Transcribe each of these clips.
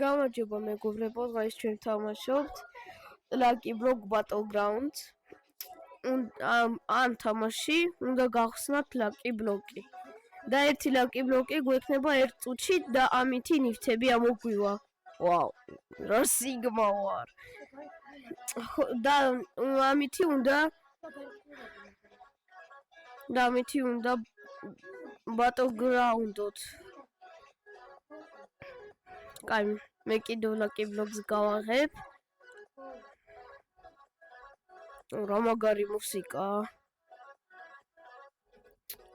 გამარჯობა მეგობრებო, დღეს ჩვენ ვთამაშობთ Lucky Block Battlegrounds. ამ თამაში უნდა გავხსნათ Lucky Block-ი. და ერთი Lucky Block-ი გვექნება 1 წუთში და ამითი ნივთები ამოგვივა. ვაუ, რა სიგმა ვარ. და ამითი უნდა Battleground-ოთ. კაი, მე კიდევ Lucky Blocks გავაღებ. რა მაგარი მუსიკა.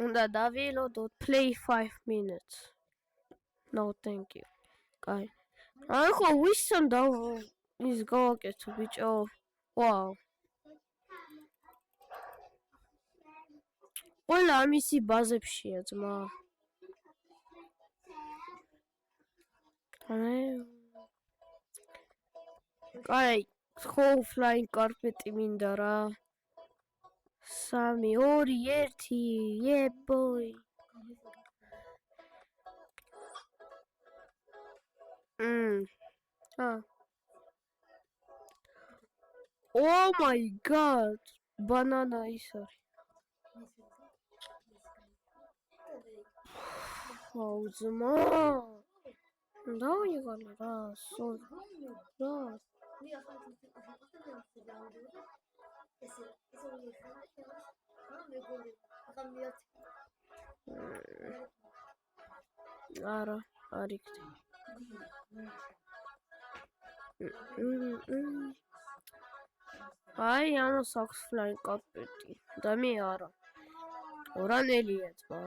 უნდა დავილოდოთ play 5 minutes. No, thank you. კაი. ახლა ვისთან და ის გავაკეთო ბიჭო. ვაუ. ყველა ამისი ბაზებშია ძმა. კაი, ხო flying carpet-ი მინდა რა. 3, 2, 1, yeah boy. Oh my god. Banana is sorry. Oh, zma. დავიღალე რა, რა. არა, არ იქნება. აი, ამას აქვს flying carpet-ი და მე არა. ორანელია ძმა.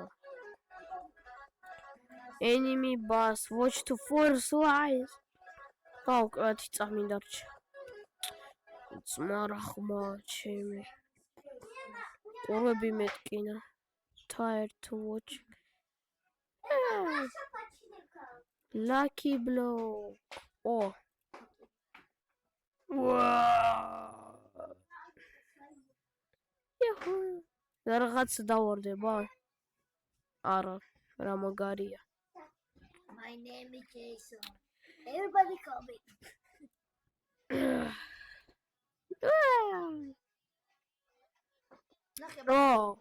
Enemy boss, watch to force lies. აუ, კაცი წამინდარჩა. ძმა რა ხმა ჩემი. ყურები მეტკინა. Tired to watch. Lucky Block. Oh. Wow. Yahoo. რაღაც დავარდება? არა, რა მაგარია. My name is Jason. Everybody call me. Oh.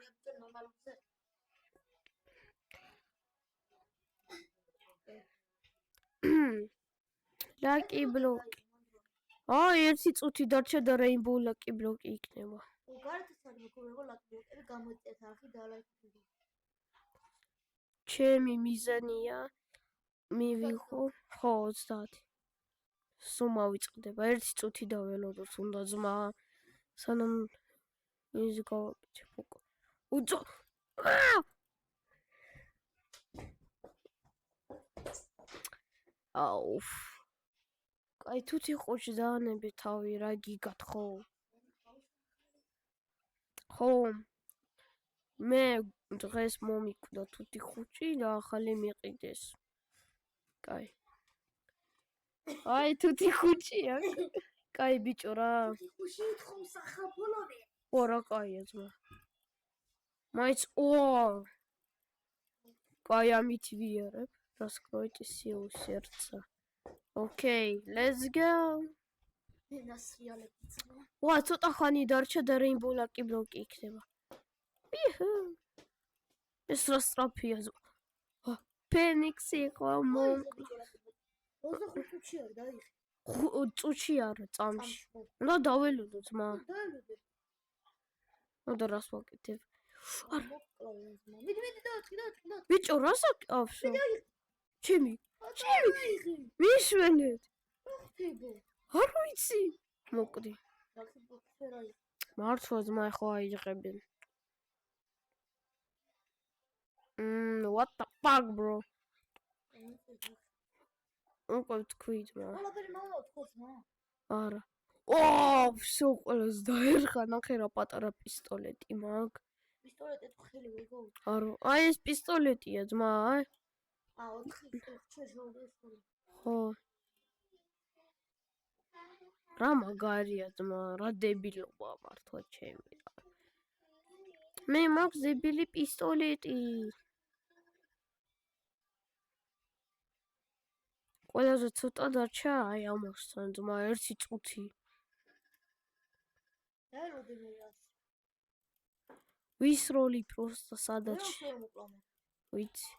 Lucky Block. აი, ერთი წუთი დარჩა და Rainbow Lucky Block-ი იქნება. ჩემი მიზანია მივიღო, ხო 30. სულ მოვიწყდება, 1 წუთი დაველოდოთ უნდა ძმა. სანამ ის გავაკეთებ უკვე. უძო. აუ. აი თუთი ხოჭი დაანები თავი რა გიგათ ხო. ხო. მე დღეს მომიკვდა თუთი ხუჭი და ახალი მიყიდეს. კაი. აი თუთი ხუჭია. კაი ბიჭო რა. ხუჭი თხომ სახაფოლოვე. ო რა კაია ძმა. მაიც კაი ამით ვიარებ. Раскройте силу сердца. Okay, let's go. ვა, ცოტა ხანი დარჩა და Rainbow Lucky Block-ი იქნება. ეს რა სწრაფია. ფენიქსი ხო მომკლა. 25 წუთი არ დაიხე. წუთი არა, წამში. უნდა დაველოდო ძმა. დაველოდე. უნდა რას ვაკეთებ? არა. მიდი და ბიჭო, რას აკავშო? ჩემი. მისვენეთ. არ ვიცი. მოკვდი. მართლა ძმა ხო აიღებენ. What the fuck, bro? უკვე თქვი ძმა. ყველაფერი მამა თქოს მა. არა. всё, ყველას დაერხა, ნახე რა პატარა პისტოლეტი მაქვს. პისტოლეტი ხელი ვეგო. არა, აი ეს პისტოლეტია ძმა, აი. 4 ხო. რა მაგარია ძმა, რა დებილობა მართლა ჩემი. მე მაქვს დებილი პისტოლეტი. ყველაზე ცოტა დარჩა აი ამასთან ძმა 1 წუთი. დაელოდები რას. ვის როლი პროსტა სადაც ვერ მოკლავ. ვიცი.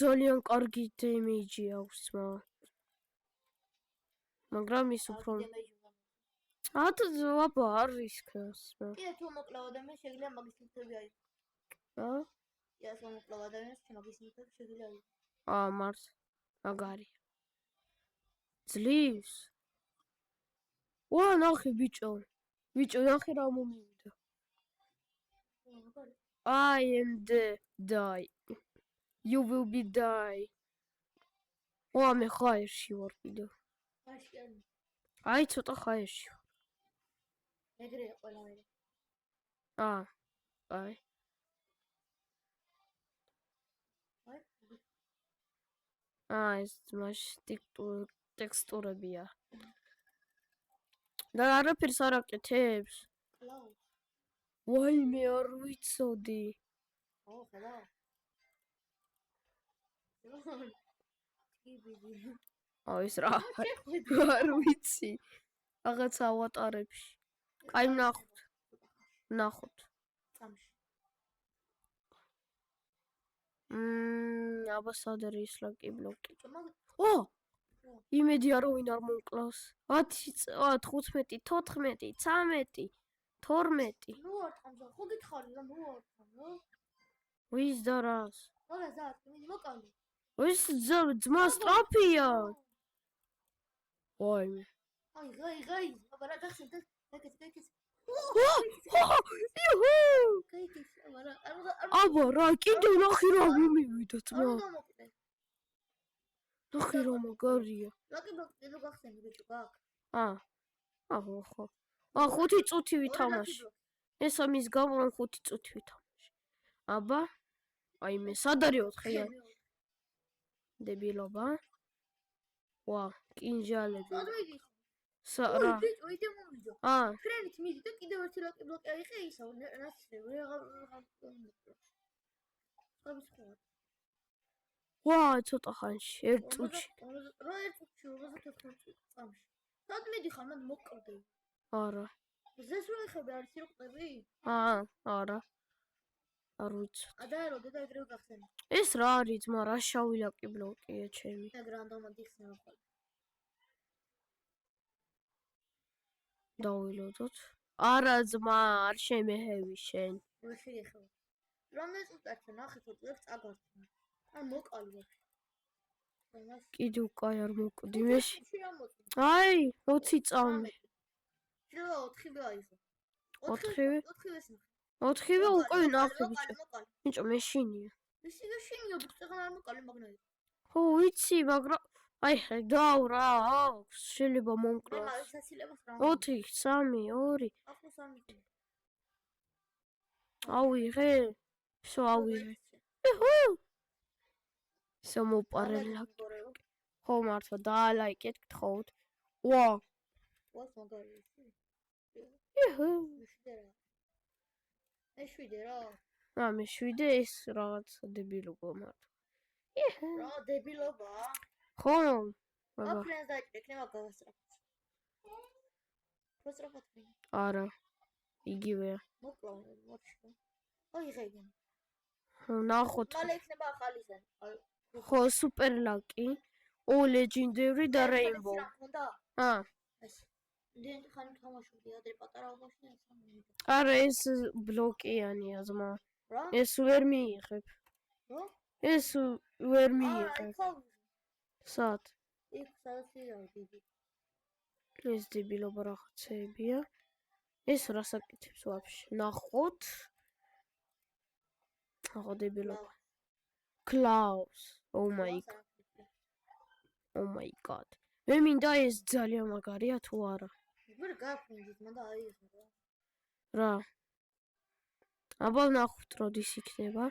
ძალიან კარგი დემეიჯი აქვს ძმა. მაგრამ ის უფრო აბა არ რისკებს. კიდე თუ მოკლავ ადამიანს შეიძლება მაგის ნივთები აიღო. კიდე თუ მოკლავ ადამიანს მაგის ნივთები შეიძლება აიღო. მართ. მაგარი. ძლივს. ნახე ბიჭო. ბიჭო ნახე რა მომივიდა. I am die. You will be die. მე ხაერში ვარ კიდევ. აი ცოტა ხაერში ვარ. ეგრეა ყველაფერი. აი. ეს მაშ ტექსტურებია. და არაფერს არ აკეთებს. ვაიმე არ ვიცოდი. ხედა. ეს რა? არ ვიცი. რაღაცა ავატარებში. აი ნახოთ. წამში. აბა სად არის ლაკი ბლოკი? იმედი არავინ არ მომკლავს. 10, 15, 14, 13, 12. ნუ არ თამაშ, ხო გითხარი რა, ნუ არ თამაშ. ვის და რას? რა ზარ, მიდი მოკალე. ეს ძმა სტრაფია. ვაიმე. აი, აბა რა გახსენდა? ეკეთ. აბა რა, კიდე ნახე რა მომივიდა ძმა. ნახე რა მაგარია. ლაკი ბლოკი რო გახსენდი ბიჭო, გაკ. ხო. 5 წუთი ვითამაში. ეს ამის გამო 5 წუთი ვითამაში. აბა აი მე სად არის 4-ია? დებილობა. კინჟალები. რა? ვიდე მომიჯო. ფრენით მიდი და კიდევ ერთი ლაკი ბლოკი აიღე ისა, ნაცვლი ვეღარ ცოტა ხანში, 1 წუთში. რა 1 წუთში 54 წამში. სად მიდიხარ, მან მოკრდე. არა. ზეს რო ეხები არის სიყვები? არა. არ ვიცი. დაელოდე და ეგრევე გახსენე. ეს რა არის ძმა, რა შავი ლაკი ბლოკია ჩემი. ეგ რანდომად იხსნება ხოლმე. დავილოდოთ. არა ძმა, არ შემეჰევი შენ. რო შეეხება. რამდენი წუთი ნახე თუ წლებს წაგართმე. მოკალი ვაფშე. კიდე უკაი არ მოკვდი მე. აი, 20 წამი. შეიძლება 4-ვე აიღო. 4-ვე? 4-ვეს ნახე. 4-ვე უკვე ნახე ბიჭო. ბიჭო მეშინია. ისინი შინია, ბიჭო არ მოკალი მაგნაი. ხო ვიცი, მაგრამ აი დაუ რა აქვს, შეიძლება მომკლავს. 4, 3, 2. ავიღე. შო ავიღე. სამოპარელა. ხო მართლა დაალაიკეთ გთხოვთ. მაგარი ისი. მეშვიდე რა. მეშვიდე ეს რაღაც დებილობა მართლა. რა დებილობა? ხო. აფრენს დაიჭრე მაგასტრაფად. პროსტრაფად. არა. იგივეა. მოკლავ მოჩქო. აიღე. ნახოთ. მალე იქნება ახალი ზენ. ხო, სუპერ ლაკი. ლეჯენდარი და რეინბოუ. ეს დენ ხანი თამაშობდი ადრე პატარა უბანში სამი. არა ეს ბლოკიანია ძმა. რა? ეს ვერ მიიღებ. რა? ეს ვერ მიიღებ. სად? იქ სადაც დიდი. ეს დებილობა რაღაცებია. ეს რას აკეთებს ვაფშე? ნახოთ. ახო დებილობა. Klaus. Oh my god. მე მინდა ეს ძალიან მაგარია თუ არა. ვერ გაფრინდით, მაგრამ აიღე. რა? აბა ნახოთ როდის იქნება.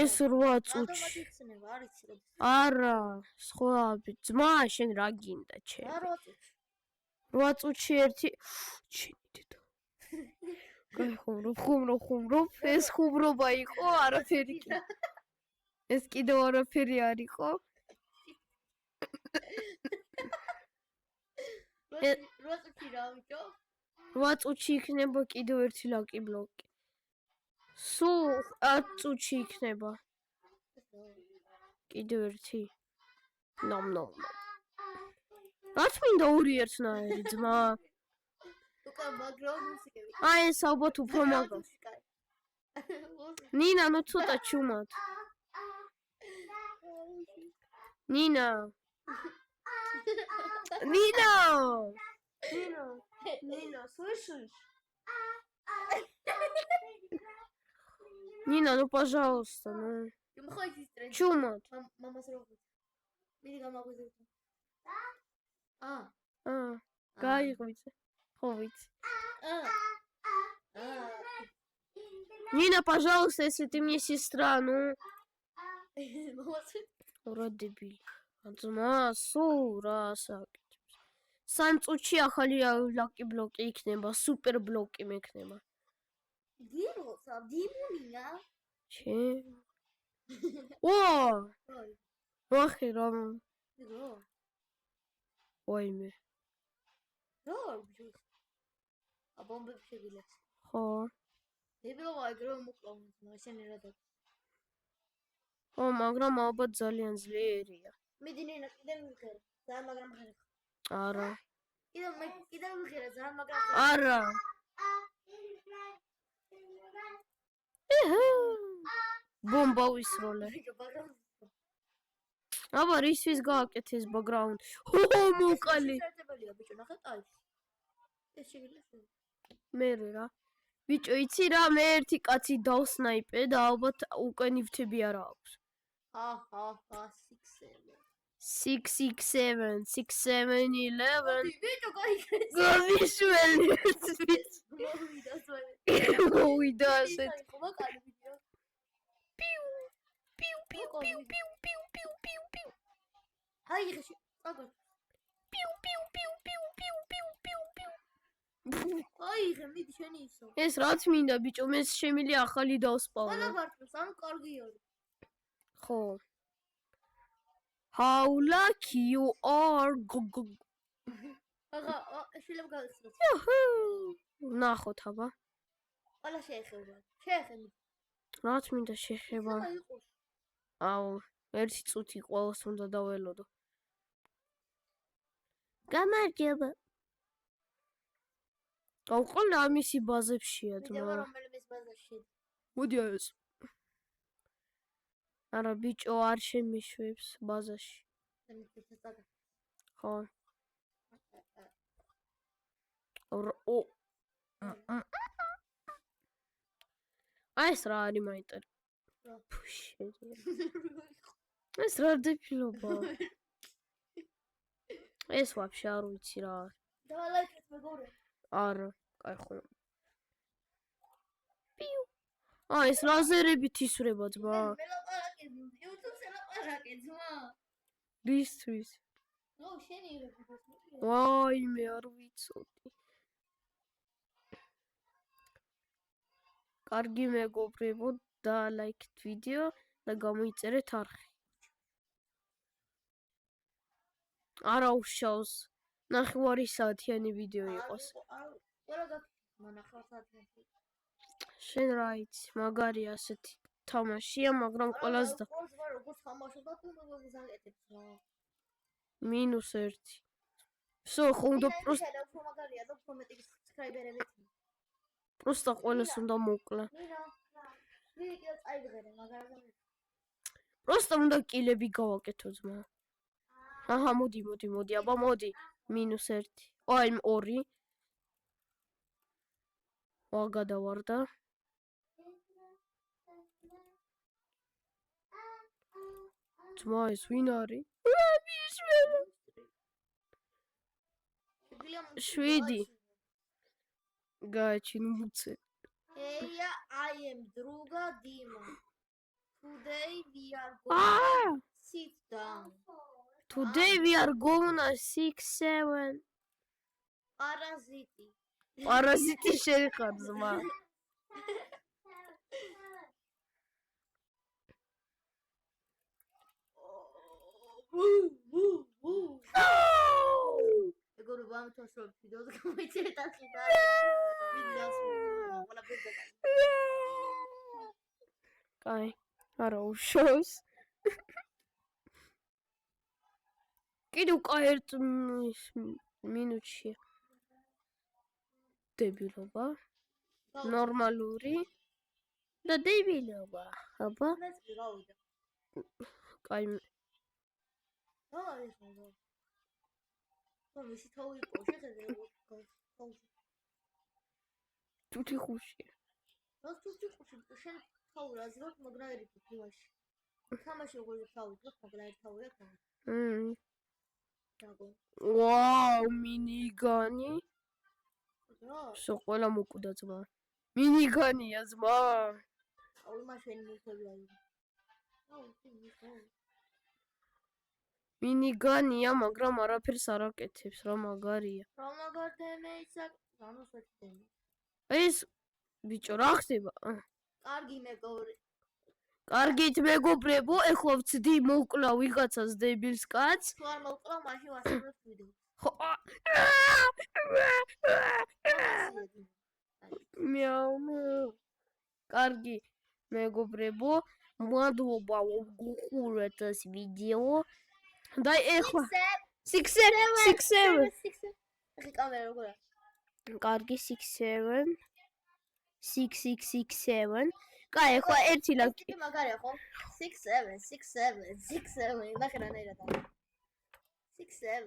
ეს 8 წუთში. არა, სხვა ძმა შენ რა გინდა ჩემ? 8 წუთში ერთი შენი დედა. ხუმრობ, ეს ხუმრობა იყო, არაფერი კი. ეს კიდევ არაფერი არ იყო. როწი რა ვიჭო? 8 წუთში იქნება კიდევ ერთი ლაკი ბლოკი. სულ 10 წუთში იქნება. კიდევ ერთი. ნომ. რაც მინდა ორი ერთნაირი ძმა. უკან ბაგრაუნდ მუსიკები. აი ეს ალბათ უფრო მაგას. ნინა, ნუ ცოტა ჩუმად. ნინა. Nina, слышишь? Нина, ну пожалуйста, ну. Чумат. Мама срокот. Види га могу зайти. Кайфуйте. Нина, пожалуйста, если ты мне сестра, ну. Ура, дебиль. Adzma, сура, сакет. Сам წუთში ახალი ლაკი ბლოკი იქნება, სუპერ ბლოკი მექნება. გიროცა, დიმულინა. ჩე. ო! ვახი რომ. ვაიმე. აბომბები შეგილებს. ხო. დებილოვა ეგრევე მოკლავთ, მაშინ რადგან. ხო, მაგრამ ალბათ ძალიან ძლიერია. მიდი ნინა, კიდევ ვიღერე. ძალიან მაგრამ ხარ. არა. კიდევ ვიღერე, ძალიან მაგრამ ხარ. არა. ბომბა ვისროლე. აბა რისთვის გააკეთეს ბაგრაუნდი? მოკალი. შესაძლებელია ბიჭო, ნახეთ აი. ეს შეგიძლია. მე რა. ბიჭო, იცი რა, მე ერთი კაცი დავსნაიპე და ალბათ უკვე ნივთები არა აქვს. 667 6-7-11 ბიჭო გაიგეთ გავიშველი მოვიდა ასეთ პიუ აი ხეში აგო პიუ აი ხე მიდი შენი ისო ეს რაც მინდა ბიჭო მე შემიძლია ახალი დავსპავნო ყველა გარტყოს ამ კარგია ხო How lucky you are. Aga, შეიძლება გავიხსნათ. ნახოთ აბა. ყველა შეეხება. შეეხები. რაც მინდა შეეხება. აუ, ერთი წუთი ყველას უნდა დაველოდო. გამარჯობა. აუყოლე ამისი ბაზებშია ძმა. მე რომელიმე ბაზაში. მოდი ეს. არა ბიჭო არ შემიშვებს ბაზაში. ხო. აი ეს რა არის მაინტერ. ეს რა დებილობა. ეს ვაფშე არ ვიცი რა. დავალაიქეთ მეგობრე. არა, კაი ხო. პიუ. ეს ლაზერებით ისვრება ძმა. რისთვის? ნუ შენი იღებს. ვაი მე არ ვიცოდი. კარგი მეგობრებო, დაალაიქეთ ვიდეო და გამოიწერეთ არხი. არა უშავს. ნახევარი საათიანი ვიდეო იყოს. ყველა გაქ საათიანი. შენ რა იცი, მაგარი ასეთი თამაშია, მაგრამ ყველას და როგორც თამაშობდა თუ მოგზაურეთებს რა. -1. всё, ხო უნდა პროსტა მაგარია და უფრო მეტი subscriber-ები. პროსტა ყველას უნდა მოკლა. ვიდეო წაიღერე, მაგრამ პროსტა უნდა კილები გავაკეთო ძმა. აჰა, მოდი, აბა მოდი. -1. აი 2. ვაგადავარდა. ძმა ეს ვინ არის? შვიდი. გაჩინ მუცე. Hey, I am Druga Dima. Today we are going to sit down. Today we are going to 6-7. Paraziti შეხარ ძმა. მეგობრებო, ამ თავს რომ ვიდეოს გამოიწერეთ ახლა და ვიდეოს ყველა ბედა. კაი, არა უშავს. კიდევ კაი ერთ მინუტში. დებილობა. ნორმალური. და დებილობა. აბა. კაი. არის ხო? ხო, მისი თავი იყო, შეხედე როგორ თავი. თუთი ხუში. რა თუთი ხუში? შენ თავი აზრობ, მაგრამ არ იყო იმაში. თამაში როგორ თავი იყო, მაგრამ არ თავი აქვს. ვაუ, მინიგანი. სო ყველა მოკვდა ძმა. მინიგანია ძმა. აუ მაშინ მithები არის. აუ მინიგანია, მაგრამ არაფერს არ აკეთებს, რა მაგარია. რა მაგარია ისა? ანუ საერთოდ. ეს ბიჭო რა ხდება? კარგი მეგობრი. კარგით მეგობრებო, ეხლა ვცდი მოკლა ვიღაცას დებილს კაცს. თუ არ მოკლა, მაშინ ვასწავლებ ვიდეოს. ხო. მიაუ. კარგი მეგობრებო, მადლობა რომ გუხურეთ ეს ვიდეო. და ეხლა 6-7 ახი კამერა როგორია? კარგი 6-7 6-6-6-7 კაი, ეხლა ერთი ლაკი. ტიპი მაგარია ხო? 6-7 ნახე რანაირად არის. 6-7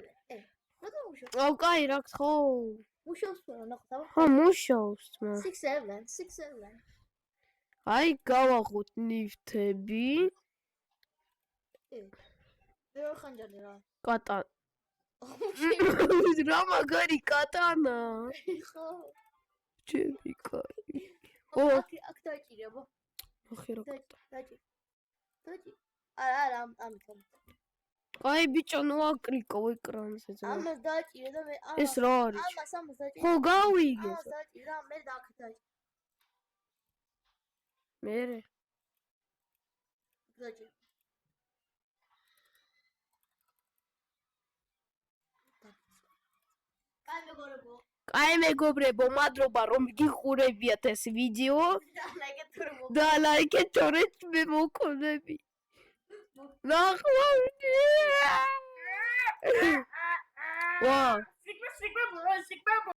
რატომ მუშაობს? აუ კაი, რა ხო? მუშაობს რა ნახე. ხო, მუშაობს თმა. 6-7 აი, გავაღოთ ნივთები. ვერ ხანჯალი რა. კატანა. რა მაგარი კატანა. ხო. ჩემი კაი. აქ დაჭირებო. ნახე რა. დაჭი. არა, ამიტომ. აი ბიჭო, ნუ აკრიკო ეკრანზე ძმა. ამას დაჭირე და მე ეს რა არის? ამას დაჭირე. ხო, გავიგე. ამას დაჭირე და მე აქ დაჭირე. მერე. დაჭირე. კაი მეგობრებო, მადლობა რომ გიყურებიათ ეს ვიდეო. და ლაიქეთ თორეთ მე მოკონები. ნახვამდი. ვა.